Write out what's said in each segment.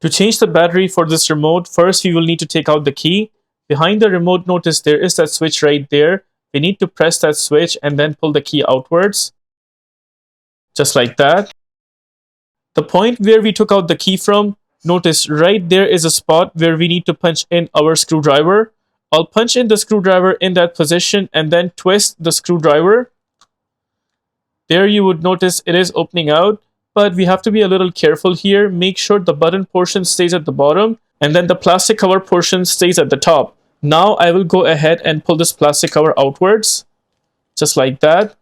To change the battery for this remote, first we will need to take out the key. Behind the remote, notice there is that switch right there. We need to press that switch and then pull the key outwards. Just like that. The point where we took out the key from, notice right there is a spot where we need to punch in our screwdriver. I'll punch in the screwdriver in that position and then twist the screwdriver. There you would notice it is opening out, but we have to be a little careful here. Make sure the button portion stays at the bottom and then the plastic cover portion stays at the top. Now I will go ahead and pull this plastic cover outwards, just like that.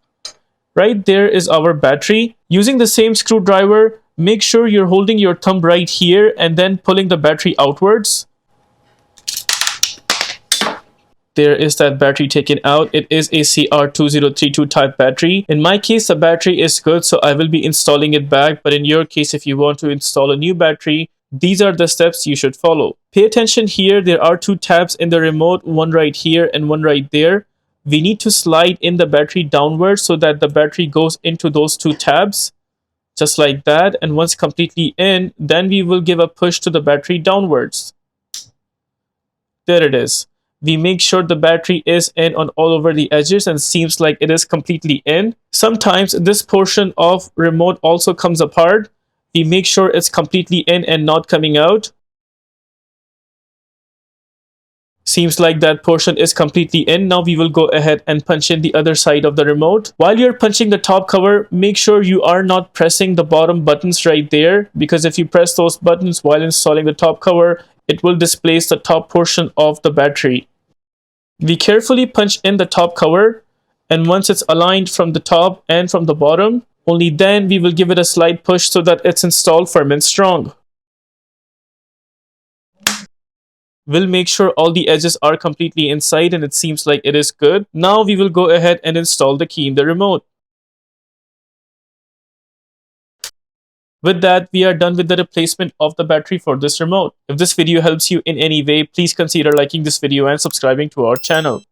Right there is our battery. Using the same screwdriver, make sure you're holding your thumb right here and then pulling the battery outwards. There is that battery taken out. It is a CR2032 type battery. In my case, the battery is good, so I will be installing it back. But in your case, if you want to install a new battery, these are the steps you should follow. Pay attention here. There are two tabs in the remote, one right here and one right there. We need to slide in the battery downwards so that the battery goes into those two tabs. Just like that. And once completely in, then we will give a push to the battery downwards. There it is. We make sure the battery is in on all over the edges and seems like it is completely in. Sometimes this portion of remote also comes apart. We make sure it's completely in and not coming out. Seems like that portion is completely in. Now we will go ahead and punch in the other side of the remote. While you're punching the top cover, make sure you are not pressing the bottom buttons right there, because if you press those buttons while installing the top cover, it will displace the top portion of the battery. We carefully punch in the top cover, and once it's aligned from the top and from the bottom, only then we will give it a slight push so that it's installed firm and strong. We'll make sure all the edges are completely inside and it seems like it is good. Now we will go ahead and install the key in the remote. With that, we are done with the replacement of the battery for this remote. If this video helps you in any way, please consider liking this video and subscribing to our channel.